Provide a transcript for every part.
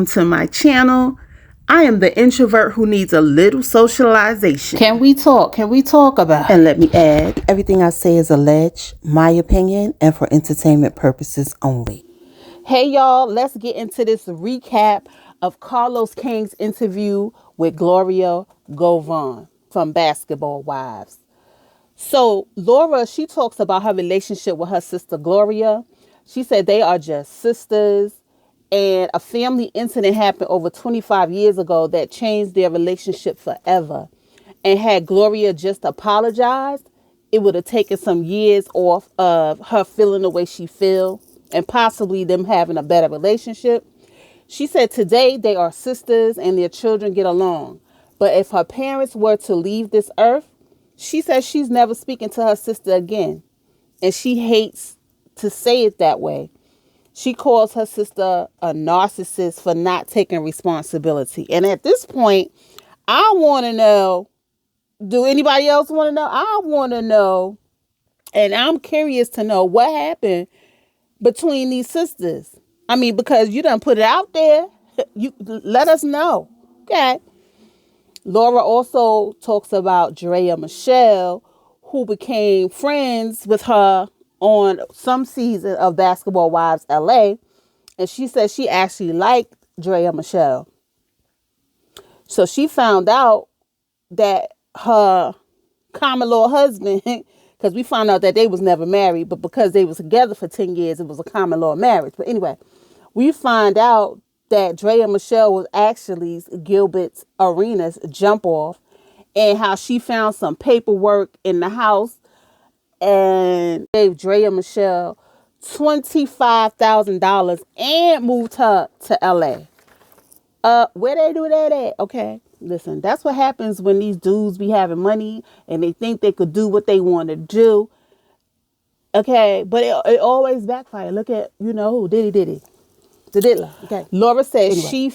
welcome to my channel. I am the introvert who needs a little socialization. Can we talk? Can we talk about it? And let me add, everything I say is alleged, my opinion, and for entertainment purposes only. Hey y'all, let's get into this recap of Carlos King's interview with Gloria Govan from Basketball Wives. So Laura, she talks about her relationship with her sister Gloria. She said they are just sisters, and a family incident happened over 25 years ago that changed their relationship forever. And had Gloria just apologized, it would have taken some years off of her feeling the way she feel and possibly them having a better relationship. She said today they are sisters and their children get along. But if her parents were to leave this earth, she says she's never speaking to her sister again. And she hates to say it that way. She calls her sister a narcissist for not taking responsibility. And at this point, I want to know, do anybody else want to know? I want to know, and I'm curious to know what happened between these sisters. I mean, because you done put it out there, you let us know. Okay. Laura also talks about Drea Michelle, who became friends with her on some season of Basketball Wives LA. And she says she actually liked Drea Michelle. So she found out that her common law husband, because we found out that they was never married, but because they was together for 10 years, it was a common law marriage. But anyway, we find out that Drea Michelle was actually Gilbert Arenas' jump off, and how she found some paperwork in the house and gave Drea Michelle $25,000 and moved her to LA. Where they do that at? Okay, listen, that's what happens when these dudes be having money and they think they could do what they want to do. Okay, but it always backfired. Look at, who Diddy. The Diddler. Okay. Laura said she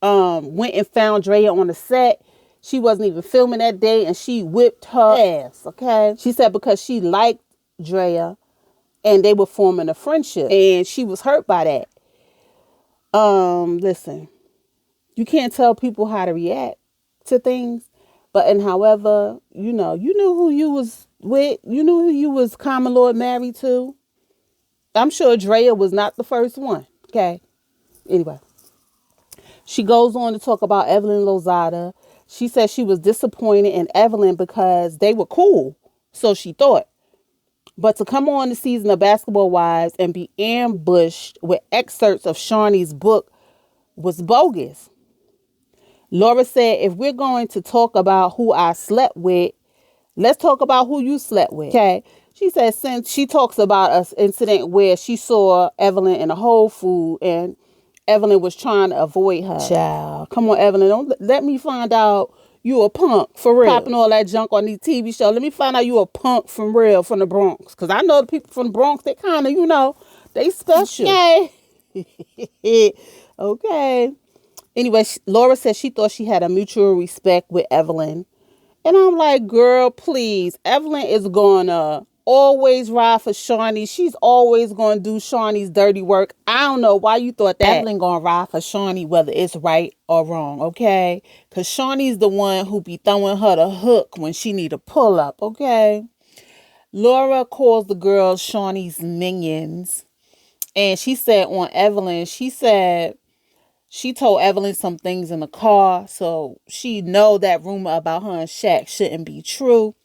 went and found Drea on the set. She wasn't even filming that day and she whipped her ass. Okay. She said because she liked Drea and they were forming a friendship and she was hurt by that. Listen, you can't tell people how to react to things, but however, you knew who you was with, you knew who you was common law married to. I'm sure Drea was not the first one. Okay. Anyway, she goes on to talk about Evelyn Lozada. She said she was disappointed in Evelyn because they were cool, so she thought. But to come on the season of Basketball Wives and be ambushed with excerpts of Shauni's book was bogus. Laura said, if we're going to talk about who I slept with, let's talk about who you slept with. Okay. She said, since she talks about an incident where she saw Evelyn in a Whole Food and Evelyn was trying to avoid her. Child, come on, Evelyn. Don't let me find out you a punk for real. Popping all that junk on these TV shows. Let me find out you a punk from real, from the Bronx. Because I know the people from the Bronx, they kind of, they special. Okay. Okay. Anyway, Laura said she thought she had a mutual respect with Evelyn. And I'm like, girl, please. Evelyn is going to always ride for Shauni. She's always going to do Shauni's dirty work. I don't know why you thought that. Evelyn going to ride for Shauni whether it's right or wrong, okay? Because Shauni's the one who be throwing her the hook when she need a pull up, okay? Laura calls the girls Shauni's minions. And she said on Evelyn, she said she told Evelyn some things in the car, so she know that rumor about her and Shaq shouldn't be true.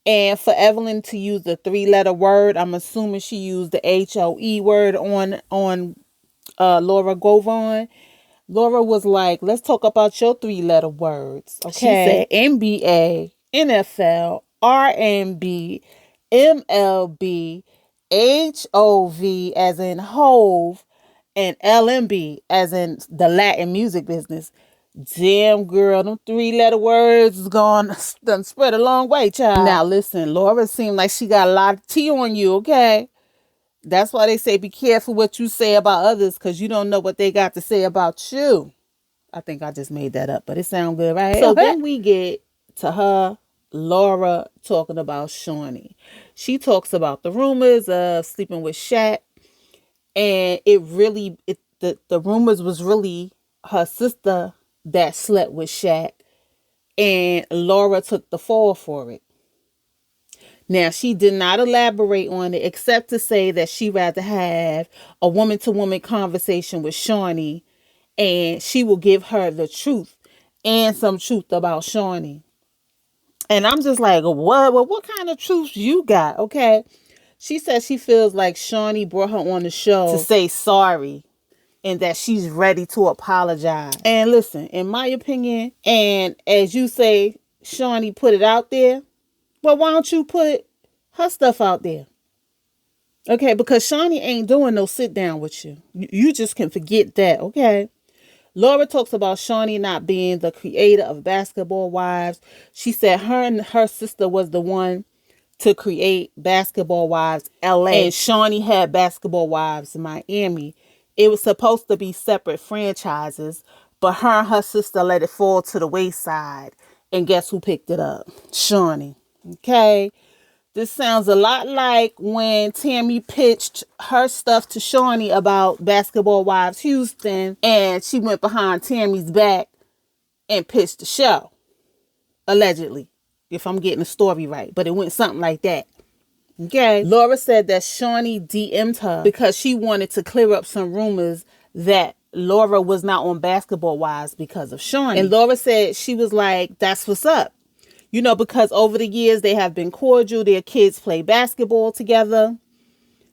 And for Evelyn to use the 3-letter word, I'm assuming she used the HOE word on Laura Govan. Laura was like, let's talk about your 3-letter words. Okay. She said NBA, NFL, R&B, MLB, HOV as in Hove, and LMB as in the Latin music business. Damn, girl, them 3-letter words is gone done spread a long way, child. Now listen, Laura seemed like she got a lot of tea on you, okay? That's why they say be careful what you say about others, because you don't know what they got to say about you. I think I just made that up, but it sounds good, right? So then we get to her, Laura, talking about Shauni. She talks about the rumors of sleeping with Shaq, and the rumors was really her sister that slept with Shaq, and Laura took the fall for it. Now, she did not elaborate on it except to say that she rather have a woman-to-woman conversation with Shauni, and she will give her the truth and some truth about Shauni. And I'm just like, what? Well, what kind of truth you got? Okay. She says she feels like Shauni brought her on the show to say sorry and that she's ready to apologize. And listen, in my opinion, and as you say, Shauni put it out there, well, why don't you put her stuff out there? Okay, because Shauni ain't doing no sit down with you. You just can forget that, okay? Laura talks about Shauni not being the creator of Basketball Wives. She said her and her sister was the one to create Basketball Wives LA, and Shauni had Basketball Wives Miami. It was supposed to be separate franchises, but her and her sister let it fall to the wayside. And guess who picked it up? Shauni. Okay. This sounds a lot like when Tammy pitched her stuff to Shauni about Basketball Wives Houston, and she went behind Tammy's back and pitched the show. Allegedly, if I'm getting the story right. But it went something like that. Okay. Laura said that Shauni DM'd her because she wanted to clear up some rumors that Laura was not on Basketball Wives because of Shauni. And Laura said she was like, that's what's up. You know, because over the years they have been cordial. Their kids play basketball together.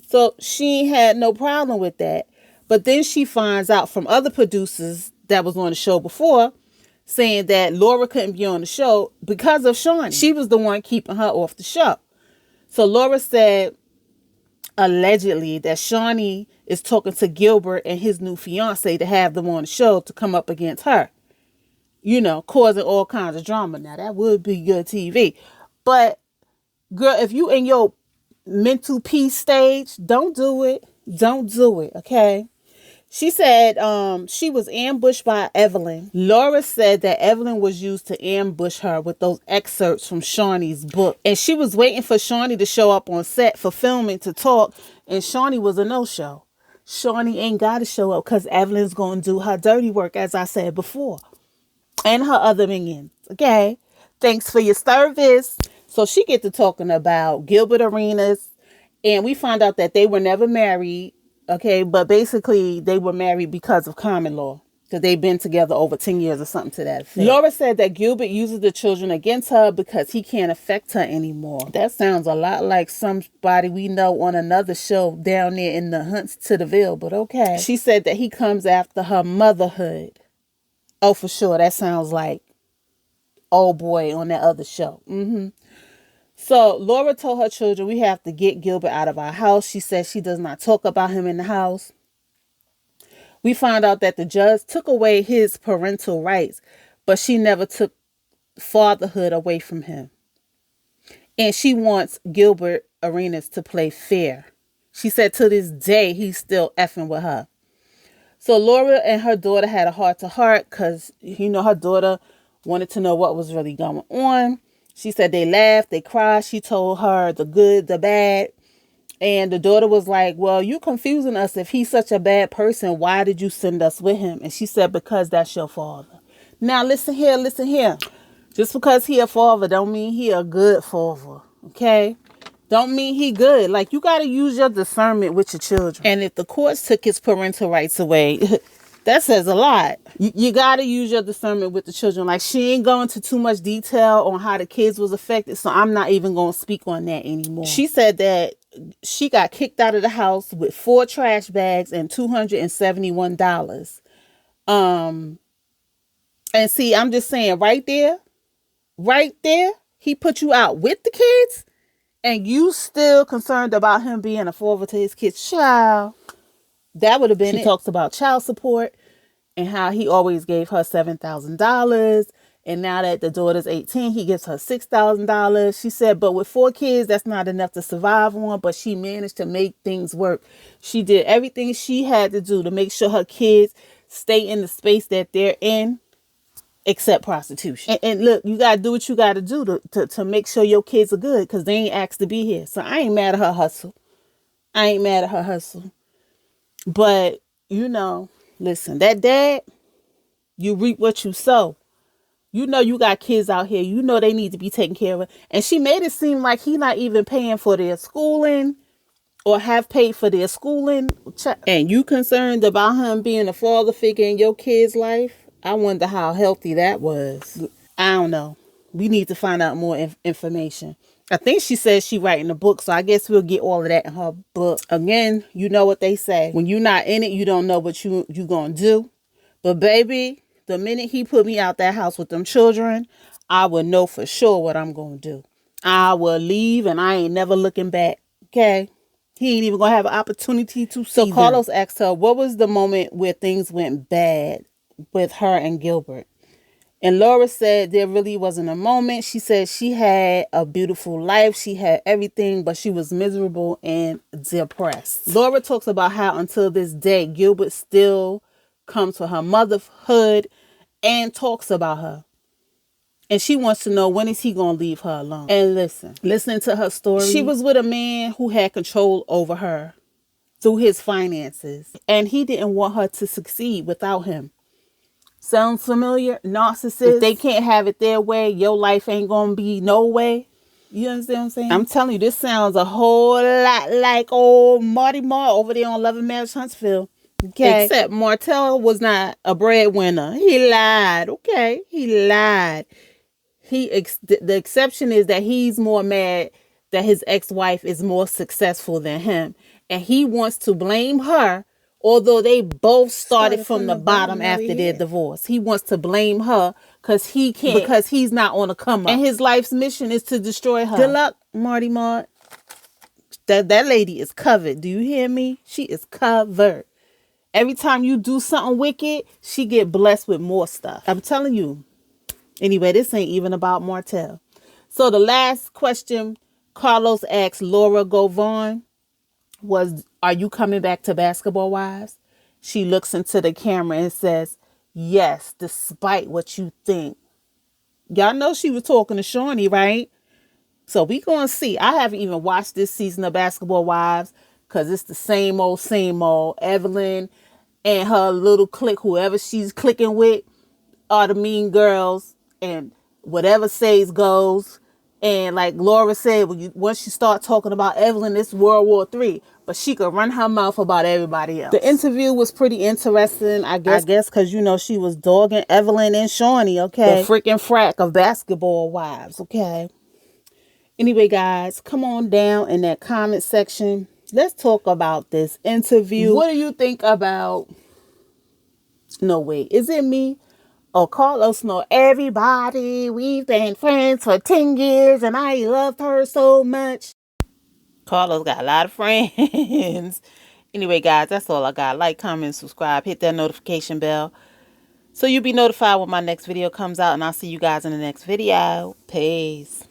So she had no problem with that. But then she finds out from other producers that was on the show before saying that Laura couldn't be on the show because of Shauni. She was the one keeping her off the show. So Laura said allegedly that Shauni is talking to Gilbert and his new fiance to have them on the show to come up against her. You know, causing all kinds of drama. Now, that would be good TV. But, girl, if you in your mental peace stage, don't do it. Don't do it, okay? She said she was ambushed by Evelyn. Laura said that Evelyn was used to ambush her with those excerpts from Shauni's book. And she was waiting for Shauni to show up on set for filming to talk. And Shauni was a no-show. Shauni ain't got to show up because Evelyn's going to do her dirty work, as I said before. And her other minions. Okay. Thanks for your service. So she get to talking about Gilbert Arenas. And we found out that they were never married. Okay. But basically they were married because of common law. Because they've been together over 10 years or something to that effect. Laura said that Gilbert uses the children against her because he can't affect her anymore. That sounds a lot like somebody we know on another show down there in the Hunts to the Ville. But okay. She said that he comes after her motherhood. Oh, for sure. That sounds like old boy on that other show. So Laura told her children, we have to get Gilbert out of our house. She said she does not talk about him in the house. We found out that the judge took away his parental rights, but she never took fatherhood away from him. And she wants Gilbert Arenas to play fair. She said to this day, he's still effing with her. So Laura and her daughter had a heart-to-heart because, you know, her daughter wanted to know what was really going on. She said they laughed, they cried. She told her the good, the bad. And the daughter was like, well, you confusing us. If he's such a bad person, why did you send us with him? And she said, because that's your father. Now, listen here, listen here. Just because he a father don't mean he a good father, okay? Don't mean he good. Like, you got to use your discernment with your children. And if the courts took his parental rights away, that says a lot. You got to use your discernment with the children. Like, she ain't going into too much detail on how the kids was affected, so I'm not even going to speak on that anymore. She said that she got kicked out of the house with 4 trash bags and $271. And see, I'm just saying right there, he put you out with the kids. And you still concerned about him being a father to his kids. Child, that would have been it. She talks about child support and how he always gave her $7,000. And now that the daughter's 18, he gives her $6,000. She said, but with 4 kids, that's not enough to survive on. But she managed to make things work. She did everything she had to do to make sure her kids stay in the space that they're in. Except prostitution. And look, you got to do what you got to do to make sure your kids are good because they ain't asked to be here. So I ain't mad at her hustle. But, you know, Listen, that dad, you reap what you sow. You know you got kids out here. You know they need to be taken care of. And she made it seem like he not even paying for their schooling or have paid for their schooling. And you concerned about him being a father figure in your kid's life? I wonder how healthy that was. I don't know. We need to find out more information. I think she says she writing a book, so I guess we'll get all of that in her book. Again, you know what they say. When you're not in it, you don't know what you gonna do. But baby, the minute he put me out that house with them children, I will know for sure what I'm gonna do. I will leave and I ain't never looking back. Okay? He ain't even gonna have an opportunity to see them. So Carlos asked her, what was the moment where things went bad with her and Gilbert? And Laura said there really wasn't a moment. She said she had a beautiful life. She had everything, but she was miserable and depressed. Laura talks about how until this day, Gilbert still comes to her motherhood and talks about her. And she wants to know, when is he going to leave her alone? And listening to her story, she was with a man who had control over her through his finances. And he didn't want her to succeed without him. Sounds familiar? Narcissist. If they can't have it their way, your life ain't gonna be no way. You understand what I'm saying? I'm telling you, this sounds a whole lot like old Marty Marr over there on Love and Marriage Huntsville. Okay. Except Martell was not a breadwinner. He lied. Okay. He lied. The exception is that he's more mad that his ex-wife is more successful than him. And he wants to blame her. Although they both started from the bottom after their divorce. He wants to blame her because he can't, because he's not on a come up. And his life's mission is to destroy her. Good luck, Marty Marr. That lady is covered. Do you hear me? She is covered. Every time you do something wicked, she get blessed with more stuff. I'm telling you. Anyway, this ain't even about Martell. So the last question Carlos asked Laura Govan was, are you coming back to Basketball Wives? She looks into the camera and says, yes, despite what you think. Y'all know she was talking to Shauni, right? So we gonna see. I haven't even watched this season of Basketball Wives because it's the same old, same old. Evelyn and her little clique, whoever she's clicking with, are the mean girls, and whatever says goes. And like Laura said, once you start talking about Evelyn, it's World War III. But she could run her mouth about everybody else. The interview was pretty interesting, I guess, because, you know, she was dogging Evelyn and Shauni, okay? The freaking frack of Basketball Wives, okay? Anyway, guys, come on down in that comment section. Let's talk about this interview. What do you think about... No, wait. Is it me? Oh, Carlos know everybody. We've been friends for 10 years and I love her so much. Carlos got a lot of friends. Anyway, guys, that's all I got. Like, comment, subscribe, hit that notification bell so you'll be notified when my next video comes out, and I'll see you guys in the next video. Peace.